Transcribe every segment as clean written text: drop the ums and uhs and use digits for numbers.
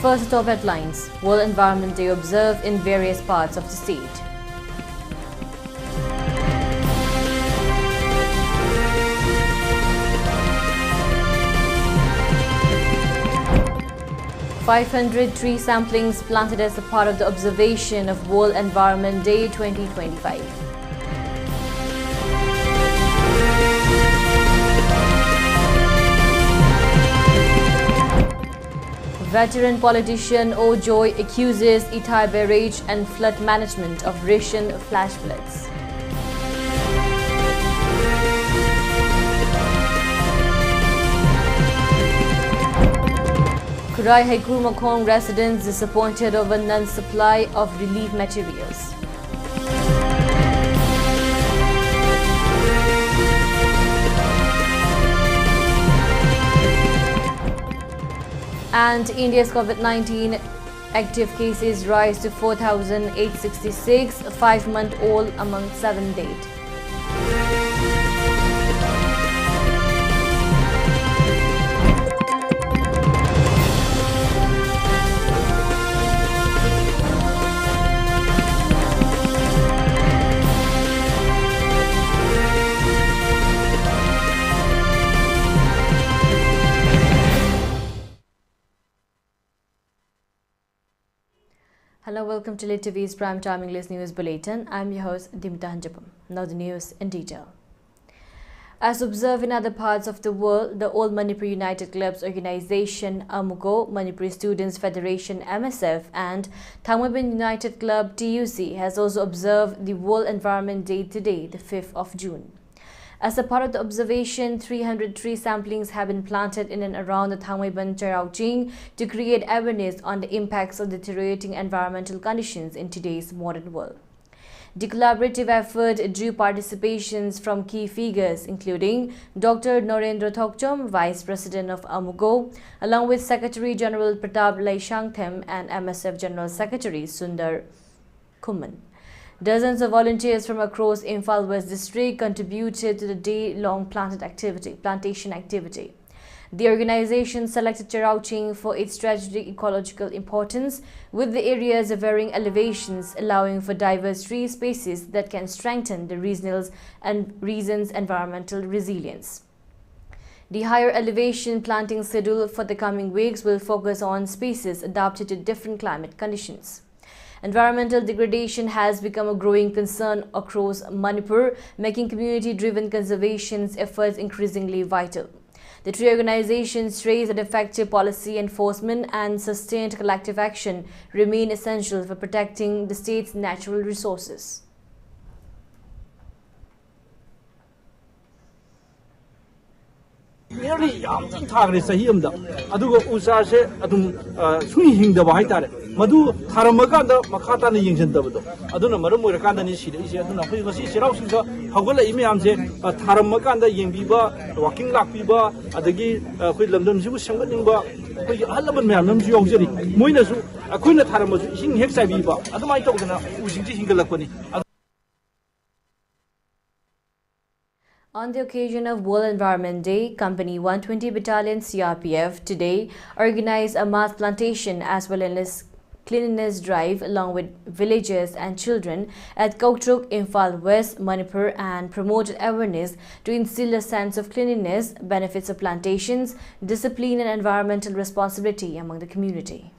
First, top headlines. World Environment Day observed in various parts of the state. $500 tree samplings planted as a part of the observation of World Environment Day 2025. Veteran politician O. Joy accuses Itai barrage and flood management of recent flash floods. Kurai Haiku Makong residents disappointed over non-supply of relief materials. And India's COVID-19 active cases rise to 4,866, 5-month-old among 7 dead. Hello, welcome to ELITETV's Primetime English News Bulletin. I'm your host, Deemita. Now the news in detail. As observed in other parts of the world, the All Manipur United Clubs Organization, AMUGO, Manipuri Students Federation, MSF, and Thangmaibin United Club, TUC, has also observed the World Environment Day today, the 5th of June. As a part of the observation, 300 tree samplings have been planted in and around the Thangmaibin Charaoching to create awareness on the impacts of deteriorating environmental conditions in today's modern world. The collaborative effort drew participations from key figures including Dr. Norendra Thokchom, Vice President of AMUGO, along with Secretary General Pratap Laishangthem and MSF General Secretary Sundar Kuman. Dozens of volunteers from across Imphal West District contributed to the day-long plantation activity. The organization selected Charaoching for its strategic ecological importance, with the areas of varying elevations allowing for diverse tree species that can strengthen the region's environmental resilience. The higher elevation planting schedule for the coming weeks will focus on species adapted to different climate conditions. Environmental degradation has become a growing concern across Manipur, making community-driven conservation efforts increasingly vital. The three organizations stress that effective policy enforcement and sustained collective action remain essential for protecting the state's natural resources. Nearly target sahi amda adugo usar se adum sui hingda ba haitare madu tharamakanda makhata na yingjandabado aduna maram moirakanda ni sida ise aduna khoi ngasi sirau singa hawgala imyam se tharamakanda yengbiba walking lakbiba adagi khoi lamdam sibu sangatningba khoi halaban myam namju yawjari moina su khoina tharamasu ising hek saibiba adumai tawdana usingji hingalakpani. On the occasion of World Environment Day, Company 120 Battalion CRPF today organized a mass plantation as well as cleanliness drive along with villagers and children at Koktruk, Imphal West, Manipur, and promoted awareness to instill a sense of cleanliness, benefits of plantations, discipline and environmental responsibility among the community.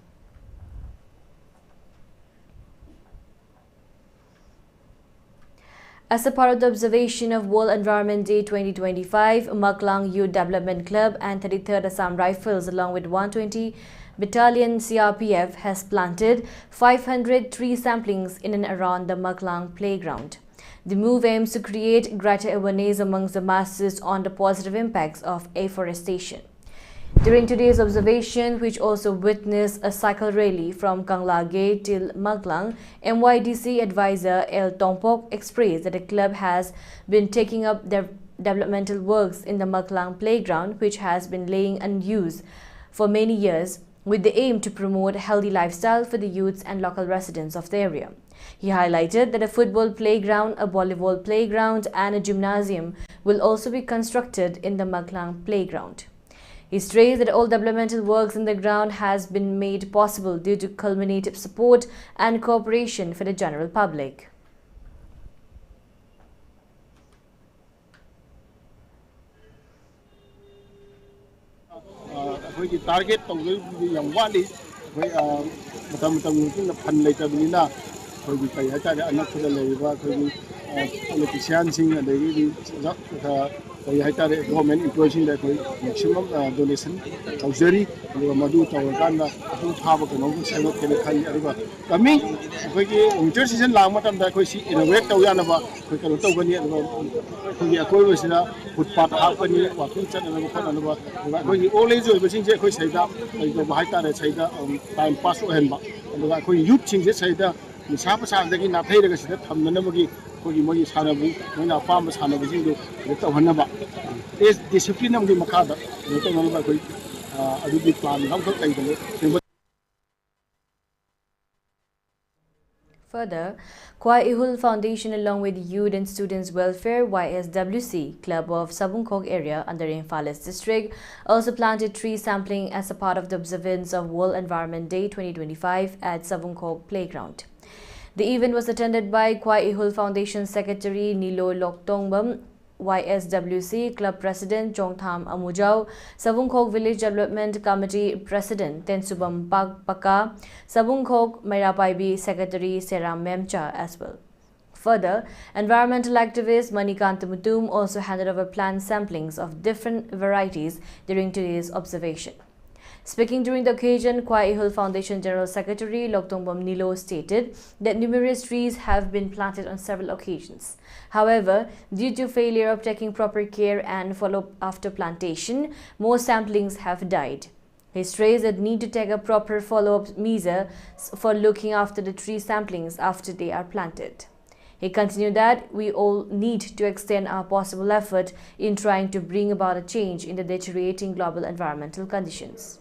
As a part of the observation of World Environment Day 2025, Maklang Youth Development Club and 33rd Assam Rifles along with 120 Battalion CRPF has planted 500 tree samplings in and around the Maklang playground. The move aims to create greater awareness amongst the masses on the positive impacts of afforestation. During today's observation, which also witnessed a cycle rally from Kangla Gate till Maklang, MYDC advisor El Tompok expressed that the club has been taking up their developmental works in the Maklang playground, which has been laying unused for many years, with the aim to promote a healthy lifestyle for the youths and local residents of the area. He highlighted that a football playground, a volleyball playground and a gymnasium will also be constructed in the Maklang playground. He stressed that all developmental works on the ground has been made possible due to culminative support and cooperation for the general public. We target to young one is we fund later Mina, we pay at the labor, politicians and the government employing that maximum donation, auxiliary, Madu Tawagana, who have a normal channel can coming. Winter season Lamatam that we see in a wet Tayanaba, we can talk when you are put part happening, what we said when you always will be saying, we say that the Mahita say that time pass and when you change it, say that the Sapasa again, I pay the Hamnamagi. When our farmers have a visit to Hanaba. Is discipline of the Makada, I will be planning how to take. Further, Kwai Ihul Foundation along with Youth and Students Welfare YSWC Club of Sabungkhog area under Imphales district also planted tree sampling as a part of the observance of World Environment Day 2025 at Sabungkhog Playground. The event was attended by Kwai Ihul Foundation Secretary Nilo Loktongbam, YSWC Club President Chongtham Amujao, Sabungkhog Village Development Committee President Tensubam Paka, Sabungkhog Mairapaibi Secretary Seram Memcha as well. Further, environmental activist Manikanta Mutum also handed over plant samplings of different varieties during today's observation. Speaking during the occasion, Kwai Ihul Foundation General Secretary Loktongbam Nilo stated that numerous trees have been planted on several occasions. However, due to failure of taking proper care and follow-up after plantation, more samplings have died. He stressed the need to take a proper follow-up measure for looking after the tree samplings after they are planted. He continued that we all need to extend our possible effort in trying to bring about a change in the deteriorating global environmental conditions.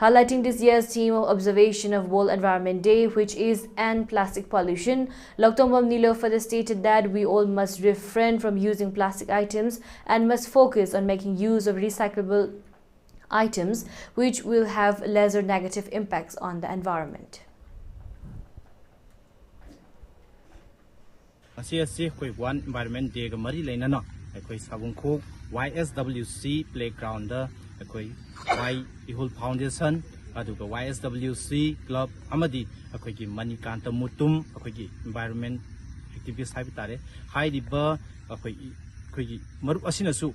Highlighting this year's theme of observation of World Environment Day, which is End Plastic Pollution, Loktongbam Nilo further stated that we all must refrain from using plastic items and must focus on making use of recyclable items, which will have lesser negative impacts on the environment. One Environment Day Mari Lena, Sabungkhog YSWC Playground, Kwai Ihul Foundation, YSWC Club, Amadi, Manikanta Mutum, Environment Activist Habitat, High River, Maru Asinasu,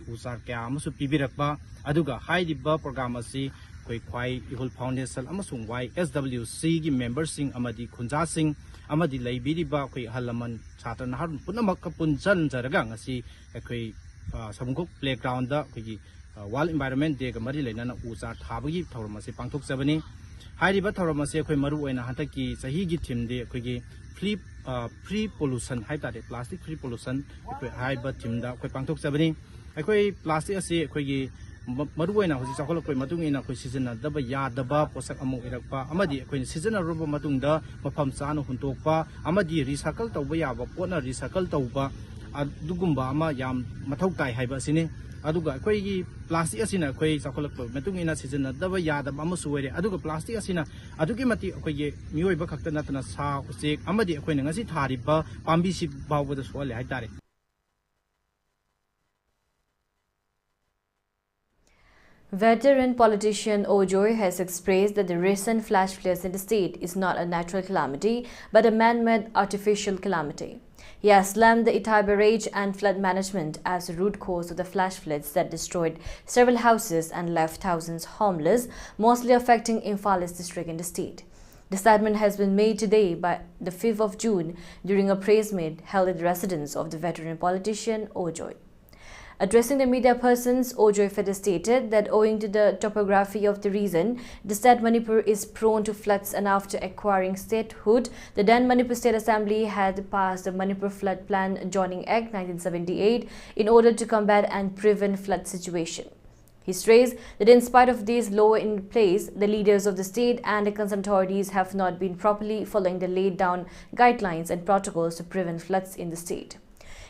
Usar Kamasu Pibirakba, Aduga, High River Programasi, Kwai Ihul Foundation, Amasung YSWC members sing Amadi Kunjasing, Amadi Laibiriba, Halaman, Chatan Harun, Punamakapun Jan Zaragangasi, Sabungkhog Playground, World Environment Day Mari Lena Uza Tabagi, Tauromasi Pangtok Sabani, Hariba Tauromasi, Maru and Hataki, Sahigi Tim de free pollution, high plastic free pollution, high but Timda, Pangtok Sabani, plastic as Maru and Hosako Matung in season, Daba Yadaba, Posak Amu Irapa, Amadi, season of Robo Matunda, Papam Sano Huntopa, Amadi, recycle Tawaya, Pona recycle Tauba, Adugumba, Yam Matokai Hibasine. Aduga plastic asina sakolak matung ina season daba yada amasuwere aduga plastic asina adugi mati miyoiba khakta natana sa usek amadi ngasi thariba pambi si bawda swale haitare. Veteran politician Ojoy has expressed that the recent flash floods in the state is not a natural calamity but a man-made artificial calamity. He has slammed the Itai barrage and flood management as the root cause of the flash floods that destroyed several houses and left thousands homeless, mostly affecting Imphales district in the state. The statement has been made today by the 5th of June during a press meet held at the residence of the veteran politician Ojoy. Addressing the media persons, Ojoy further stated that owing to the topography of the region, the state Manipur is prone to floods, and after acquiring statehood, the then Manipur State Assembly had passed the Manipur Flood Plan Joining Act 1978 in order to combat and prevent flood situation. He stressed that in spite of these laws in place, the leaders of the state and the concerned authorities have not been properly following the laid down guidelines and protocols to prevent floods in the state.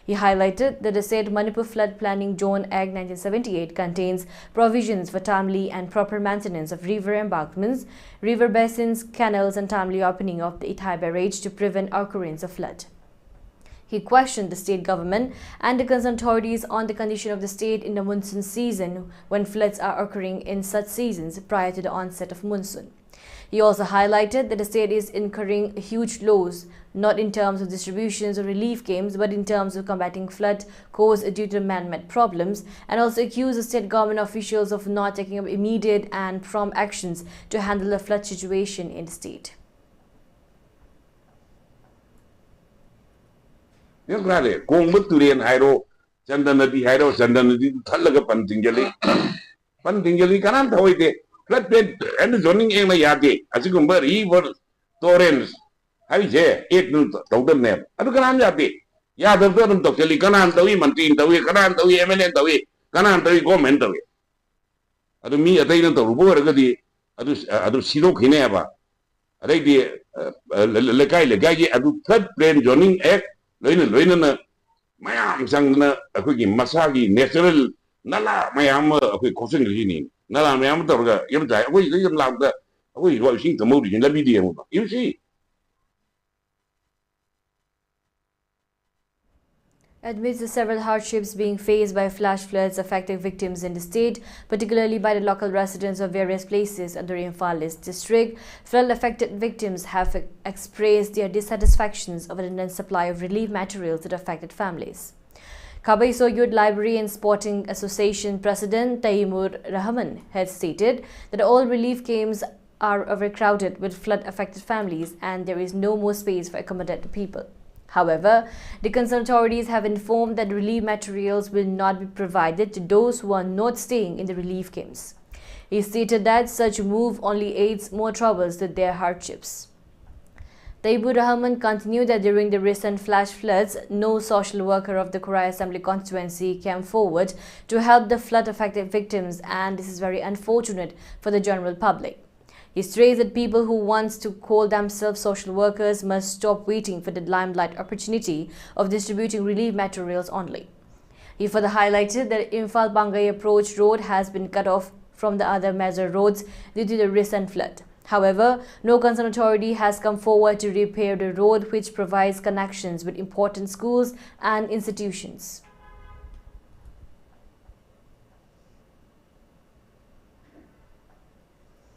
He highlighted that the State Manipur Flood Planning Zone Act 1978 contains provisions for timely and proper maintenance of river embankments, river basins, canals and timely opening of the Ithai barrage to prevent occurrence of flood. He questioned the state government and the concerned authorities on the condition of the state in the monsoon season when floods are occurring in such seasons prior to the onset of monsoon. He also highlighted that the state is incurring huge loss, not in terms of distributions or relief games, but in terms of combating flood caused due to man-made problems, and also accused the state government officials of not taking up immediate and prompt actions to handle the flood situation in the state. Yang klare, kong beturian hairo, Chandanadi hairo, Chandanadi thalaga pantingjali kanan tahu ite, flood plain and zoning yang na yate, asikumba river torrents, hai je, 8 thousand name, adu kanan yate, ya dalam tu kali kanan tahu, mantin tahu, kanan tahu, MLN tahu, kanan tahu, government tahu, adu mi ada yang tahu, bukan kerja, adu silok ini apa, ada di lekai, adu flood plain zoning act. Loina na mayam sang na akui masagi natural nala mayam akui kosong ni nala mayam tu orang yang jaya akui yang lam tu akui luar sing temu di dalam media muda. You see. Amidst the several hardships being faced by flash floods affecting victims in the state, particularly by the local residents of various places under Imphal East district, flood-affected victims have expressed their dissatisfactions over the non-supply of relief materials to the affected families. Kabai Soyud Library and Sporting Association President Taimur Rahman had stated that all relief camps are overcrowded with flood-affected families and there is no more space for accommodated people. However, the concerned authorities have informed that relief materials will not be provided to those who are not staying in the relief camps. He stated that such move only aids more troubles to their hardships. Taibur Rahman continued that during the recent flash floods, no social worker of the Kurai Assembly constituency came forward to help the flood-affected victims, and this is very unfortunate for the general public. He stressed that people who want to call themselves social workers must stop waiting for the limelight opportunity of distributing relief materials only. He further highlighted that Imphal Bangai approach road has been cut off from the other major roads due to the recent flood. However, no concerned authority has come forward to repair the road, which provides connections with important schools and institutions.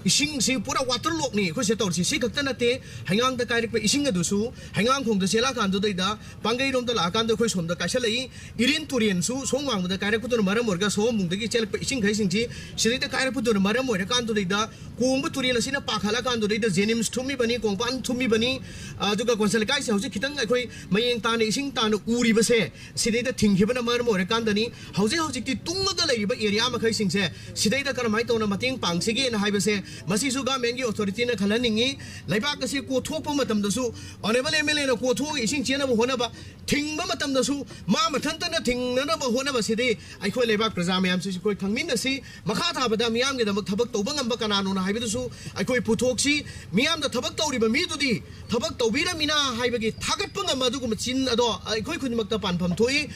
Ising si pura water lock ni ko se tor si kakta na te hangang da kai pe ising adu su hangang khong da sela kan do da pangai rom da la kan do khoi som da ka selai irin turian su songwang da kai pu do maram morga so mung da gi chel pe ising khai sing ji siri da kai pu do maram mor kan do da kung bu turian la sina pa khala kan do da jenims thumi bani kongpan thumi bani adu ka konsel kai se hoji khitang khoi mayeng ta ne ising ta no uri ba se siri da thing hi bana maram mor kan da ni hoji ti tung da lai ba area ma khai sing se sidai da kar mai to na mating pang se gi na hai ba se Masisu government ki authority na khalaningi laiba kasi ko thokpa matam dasu honorable MLA na ko thok ising chena ba hona ba thingba matam dasu ma mathanta na thingna na ba hona ba sidi ai khoi laiba praja mayam si khoi thangmin na si makha tha bada miyam ge damak thabak tawba ngam ba kanano na haiba dasu ai khoi puthok si miyam da thabak tawri ba mi dudi thabak tawbira mina haiba gi thagat pa ngam adu ko chin ado ai khoi khunmak ta panpham thoi.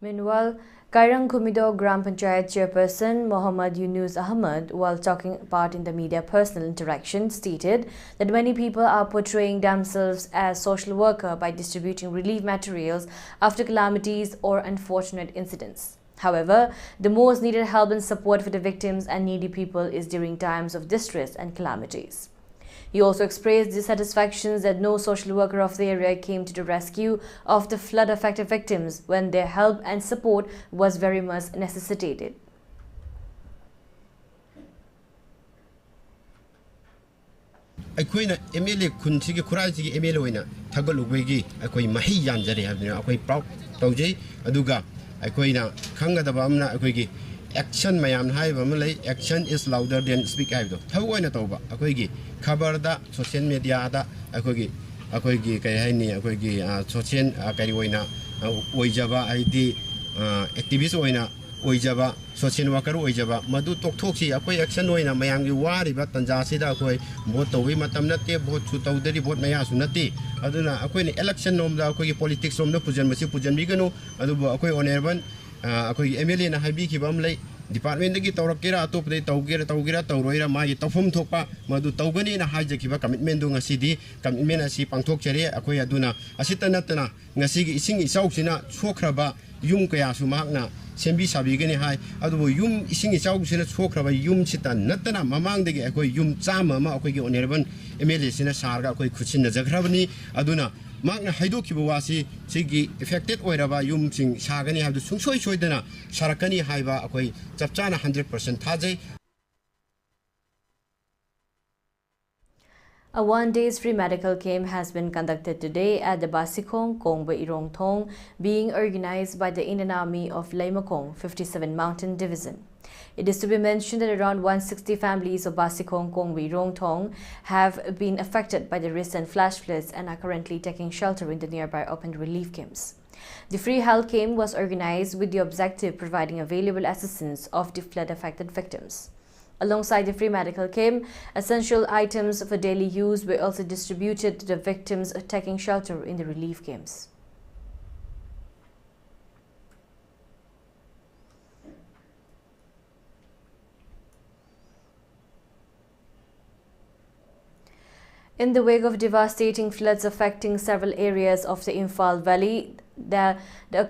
Meanwhile, Kairang Kumido Gram Panchayat Chairperson Mohammad Yunus Ahmad, while taking part in the media personal interaction, stated that many people are portraying themselves as social worker by distributing relief materials after calamities or unfortunate incidents. However, the most needed help and support for the victims and needy people is during times of distress and calamities. He also expressed dissatisfactions that no social worker of the area came to the rescue of the flood-affected victims when their help and support was very much necessitated. Akoina MLA kunsi ki kurai ki MLA oina thagalubegi akoi mahi yanjare habina akoi proud tawjei aduga akoina khangadaba amna akoi gi action mayam hai bamalai action is louder than speak haibdo thawoina tawba akoi gi khabar da social media da akoi gi kai hai ni akoi gi social kai oina oijaba id activist oina ओइजबा social worker ओइजबा मधु तोक्थोक्सी अखोई action होइना मयांगी वारिबा तंजासिदा अखोई vote तौवी मतम नते vote सु तौदरी vote मयासु नते अदुना अखोई election नोमदा अखोई politics रोमदा पुजनबसी पुजनबिगनु अदुबो अखोई ऑनरेबल अखोई एमएलए ना हाइबिखिबम लै डिपार्टमेंट की तौरकेरा अतोपदे तौगेरा तौरोइरा मागी तौफम थोपा मधु तौगनी ना हाइजखिबा कमिटमेंट दु ngasiदी कमिटमेंट असी पांथोकचरे अखोई अदुना असिता नतना ngasiगी इसिंग इचाउसिना सोखरबा युम कयासु मागना सेंबी साबिगनी हाय अदुबो युम इसिंग इचाउसिना सोखरबा युम सिता नतना ममांगदगी अखोई युम चामा मा अखोई ऑनरेबल एमएलए सिना सारगा अखोई खुसिन नजखरबनी अदुना मागना हाइदोखिबा वासी सिगी इफेक्टेड ओइरबा युम सिंग सागनी हाबदु सुंसोय सोयदना सारकनी हाइबा अखोई चपचाना 100% थाजै. A one-day free medical camp has been conducted today at the Basikong Kongba Irongthong, being organized by the Indian Army of Laimakong 57 Mountain Division. It is to be mentioned that around 160 families of Basikong Kongba Irongthong have been affected by the recent flash floods and are currently taking shelter in the nearby open relief camps. The free health camp was organized with the objective of providing available assistance of the flood-affected victims. Alongside the free medical camp, essential items for daily use were also distributed to the victims taking shelter in the relief camps. In the wake of devastating floods affecting several areas of the Imphal Valley, the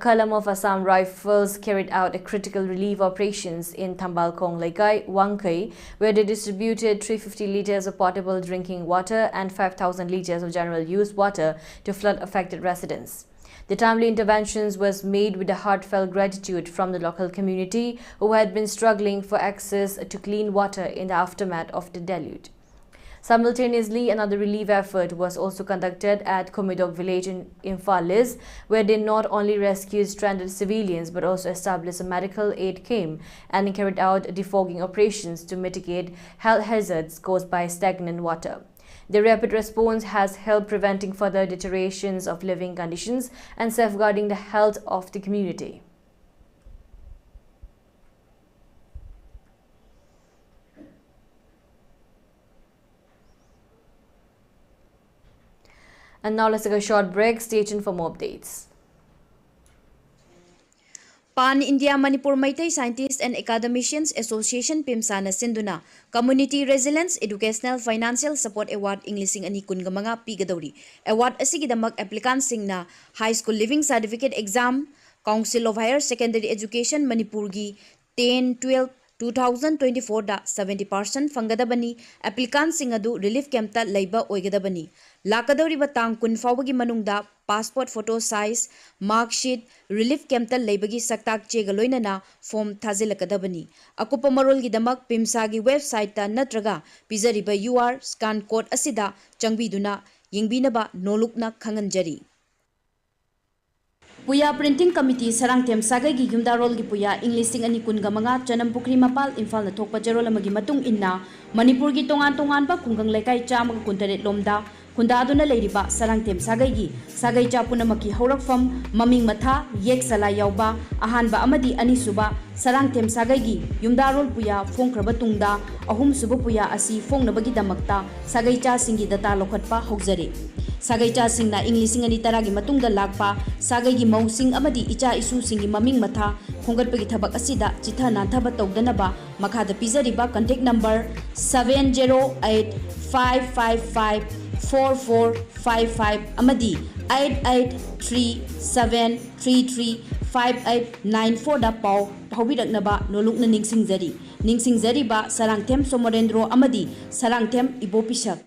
column of Assam Rifles carried out a critical relief operations in Thambalkong Laikai, Wangkai, where they distributed 350 liters of potable drinking water and 5,000 liters of general use water to flood-affected residents. The timely interventions was made with a heartfelt gratitude from the local community who had been struggling for access to clean water in the aftermath of the deluge. Simultaneously, another relief effort was also conducted at Komidok village in Imphalis, where they not only rescued stranded civilians but also established a medical aid camp and carried out defogging operations to mitigate health hazards caused by stagnant water. The rapid response has helped preventing further deteriorations of living conditions and safeguarding the health of the community. And now let's take a short break. Stay tuned for more updates. Pan India Manipur Maitai Scientists and Academicians Association Pimsana Sinduna Community Resilience Educational Financial Support Award English and Manipuri Pigadori Award Asigidamak applicants singna High School Living Certificate Exam Council of Higher Secondary Education Manipurgi 10-12 2024 da 70% fangadabani applicants sing adu relief camp ta leiba oigadabani lakadori batang kun fawagi manungda passport photo size mark sheet relief camp ta leibagi saktak chegaloina na form thazilakadabani akupa marol gi damak pimsa gi website ta natraga pizariba UR scan code asida changbiduna yingbinaba nolukna khanganjari Puya Printing Committee Sarangthem Sagai gi Yumdarol gi Puya English and Manipuri Chanam Pukri Mapal Imphal na Thokpa Jarol amagi matung inna Manipur gi tongan ba kungang laikai chamaga kuntaret lomda kunda aduna leiriba Sarangthem Sagai chapuna maki haurakfam maming matha yek sala yauba ahanba amadi anisuba Sarangthem Sagai gi Yumdarol Puya fongkraba tungda ahum suba Puya asi fongnabagi damakta Sagai cha singi data lokhatpa hokjare Sagai cha singna English and Taragi matungda lakpa Sagai gi mausing amadi icha isu singi maming matha khongatpagi thabak asida chitha na thabat tawdanaba makhada pizariba contact number 708554455 amadi 8837335894 da paw phawiraknaba nolukna ningsingjari ba Sarangthem Somorendro amadi Sarangthem Ibopisak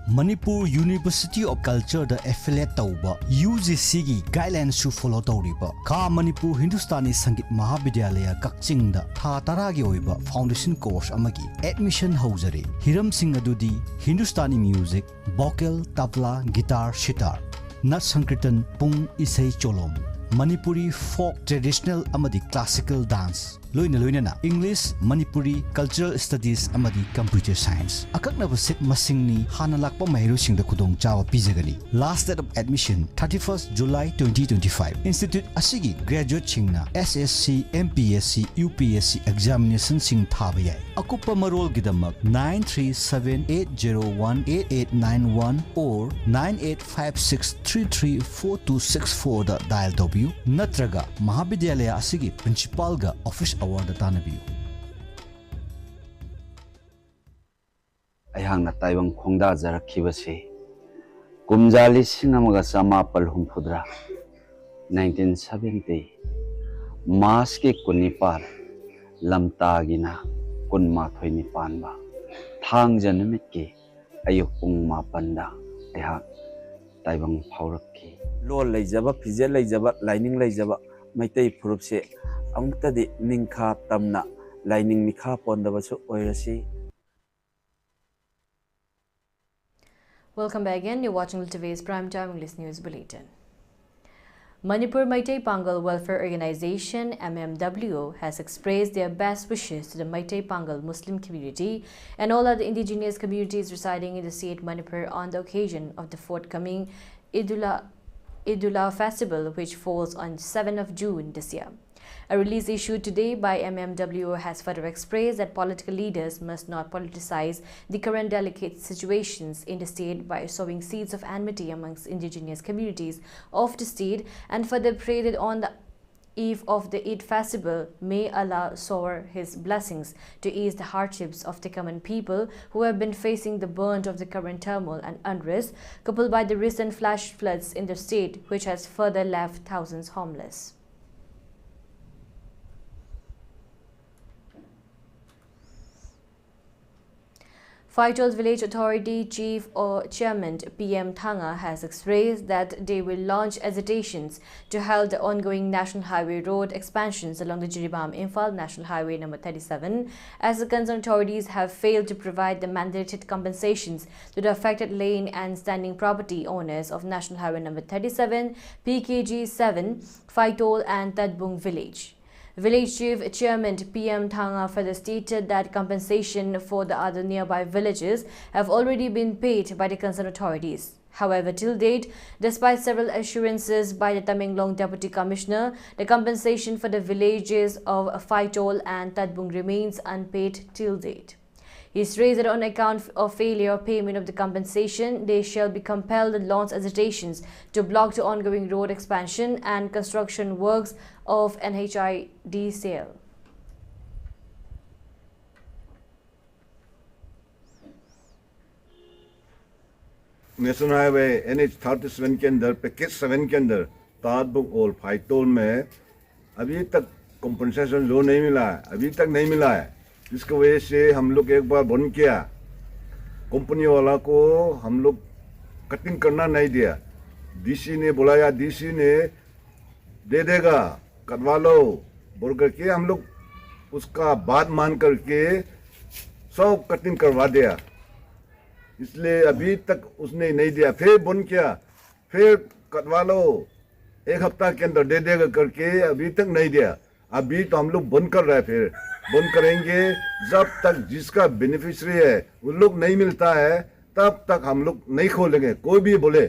Manipur University of Culture the affiliate tauba UGC gi guidelines su follow tawriba ka Manipur Hindustani Sangit Mahavidyalaya Kakching da tha taragi oiba foundation course amagi admission haujare hiram sing adudi Hindustani music vocal tabla guitar sitar nat sankirtan pung isai cholom Manipuri folk traditional amadi classical dance loina English Manipuri cultural studies amadi computer science akaknaba sit masingni hana lakpa mahiru singda khudong chawa pijagani. Last date of admission 31st July 2025. Institute asigi graduate singna SSC MPSC UPSC examination sing thaba yai. Akupa marol gidamak 9378018891 or 9856334264 da dial W natraga Mahavidyalaya asigi principal ga office award tanabiyu. Ayang natayang khongda jarakibasi kumjali sinamaga samapal humphudra 1970 mas ke kunipal lamtagina kunmathoi nipan ba thang janamit ke ayuk pung mapanda ayang taibang phaurakki lo leijaba phije leijaba lining leijaba maitai phurupse amtadi ningkha tamna lining mikha pondabasu oirasi. Welcome back again. You're watching ELITETV's Primetime English News Bulletin. Manipur Meitei Pangal Welfare Organization MMWO has expressed their best wishes to the Meitei Pangal Muslim community and all other indigenous communities residing in the state Manipur on the occasion of the forthcoming Idula festival, which falls on 7th of June this year. A release issued today by MMWO has further expressed that political leaders must not politicize the current delicate situations in the state by sowing seeds of enmity amongst indigenous communities of the state, and further prayed that on the eve of the Eid festival, may Allah shower His blessings to ease the hardships of the common people who have been facing the brunt of the current turmoil and unrest, coupled by the recent flash floods in the state, which has further left thousands homeless. Faitol Village Authority Chief or Chairman PM Thanga has expressed that they will launch agitations to halt the ongoing National Highway road expansions along the Jiribam-Imphal National Highway number 37, as the concerned authorities have failed to provide the mandated compensations to the affected lane and standing property owners of National Highway number 37, PKG 7, Faitol and Tadbung Village. Village Chief Chairman PM Thanga further stated that compensation for the other nearby villages have already been paid by the concerned authorities. However, till date, despite several assurances by the Tamenglong Deputy Commissioner, the compensation for the villages of Faitol and Tadbung remains unpaid till date. He stressed that on account of failure of payment of the compensation, they shall be compelled to launch agitations to block the ongoing road expansion and construction works of NHID sale. National highway NH37 के अंदर package 7 के अंदर तादबुक और phytol में अभी तक compensation जो नहीं मिला है, अभी तक नहीं मिला है। इसकी वजह से हम लोग एक बार बंद किया, कंपनी वाला को हम लोग कटिंग करना नहीं दिया। डीसी ने बुलाया, डीसी ने दे देगा कटवा लो बोल करके हम लोग उसका बात मान करके सब कटिंग करवा दिया। इसलिए अभी तक उसने नहीं दिया, फिर बंद किया, फिर कटवा लो एक हफ्ता के अंदर दे देगा करके अभी तक नहीं दिया। अभी तो हम लोग बंद कर रहे हैं, फिर बंद करेंगे जब तक जिसका बेनिफिशियरी है उन लोग नहीं मिलता है तब तक हम लोग नहीं खोलेंगे, कोई भी बोले,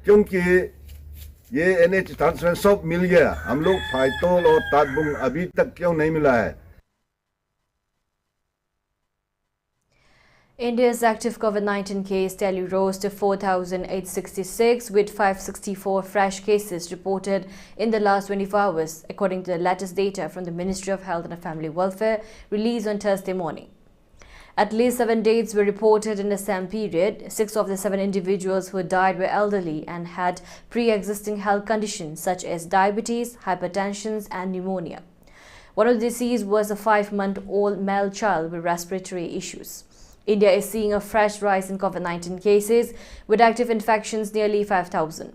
क्योंकि ये NH37 सब मिल गया, हम लोग फाइटोल और तादबुंग अभी तक क्यों नहीं मिला है। India's active COVID-19 case tally rose to 4,866 with 564 fresh cases reported in the last 24 hours, according to the latest data from the Ministry of Health and Family Welfare released on Thursday morning. At least 7 deaths were reported in the same period. 6 of the 7 individuals who died were elderly and had pre-existing health conditions such as diabetes, hypertension and pneumonia. One of the deceased was a 5-month-old male child with respiratory issues. India is seeing a fresh rise in COVID-19 cases, with active infections nearly 5,000.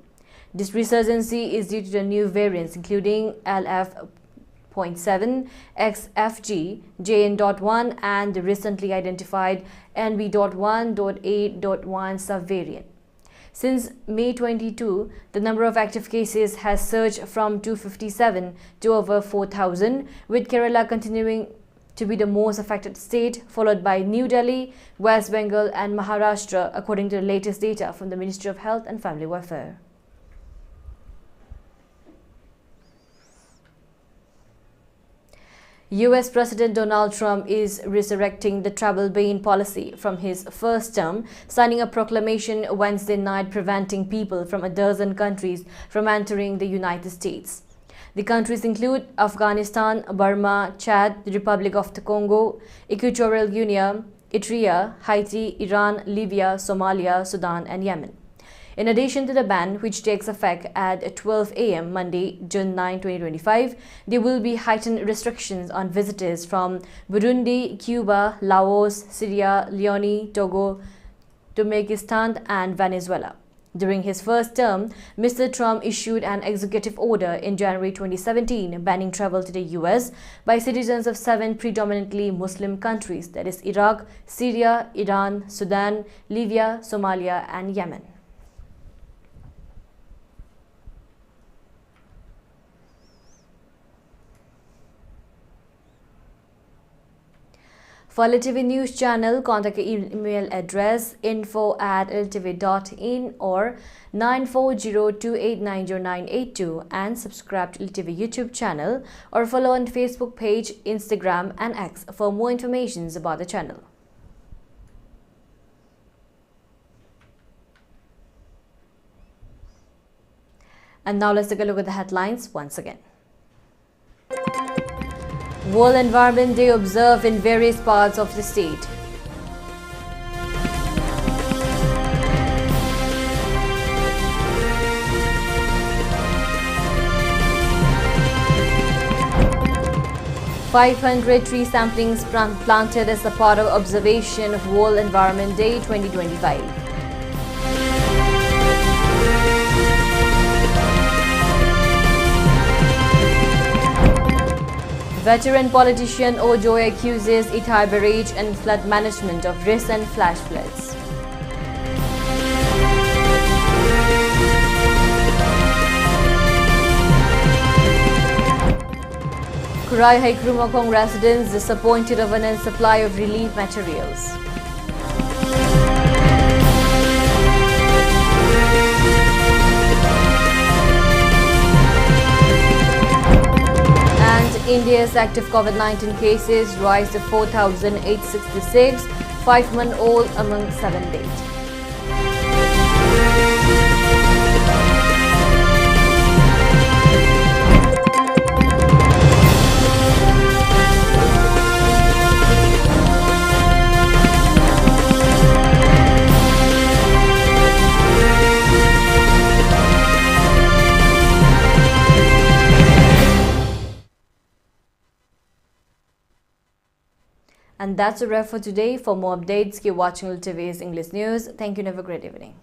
This resurgency is due to the new variants including LF.7, XFG, JN.1 and the recently identified NB.1.8.1 subvariant. Since May 22, the number of active cases has surged from 257 to over 4,000, with Kerala continuing to be the most affected state, followed by New Delhi, West Bengal and Maharashtra, according to the latest data from the Ministry of Health and Family Welfare. US President Donald Trump is resurrecting the travel ban policy from his first term, signing a proclamation Wednesday night preventing people from a dozen countries from entering the United States. The countries include Afghanistan, Burma, Chad, the Republic of the Congo, Equatorial Guinea, Eritrea, Haiti, Iran, Libya, Somalia, Sudan and Yemen. In addition to the ban, which takes effect at 12 a.m. Monday, June 9, 2025, there will be heightened restrictions on visitors from Burundi, Cuba, Laos, Syria, Leone, Togo, Turkmenistan and Venezuela. During his first term, Mr. Trump issued an executive order in January 2017 banning travel to the US by citizens of 7 predominantly Muslim countries, that is Iraq, Syria, Iran, Sudan, Libya, Somalia and Yemen. For ELITETV News channel, contact our email address info@elitetv.in or 9402890982 and subscribe to ELITETV YouTube channel or follow on Facebook page, Instagram and X for more information about the channel. And now let's take a look at the headlines once again. World Environment Day observed in various parts of the state. $500 tree samplings planted as a part of observation of World Environment Day 2025. Veteran politician Ojoy accuses Itai barrage and flood management of recent flash floods. Kurai Haikrumokong residents disappointed of an supply of relief materials. India's active COVID-19 cases rise to 4,866, 5-month-old among 7 days. And that's a wrap for today. For more updates, keep watching ELITETV's English News. Thank you and have a great evening.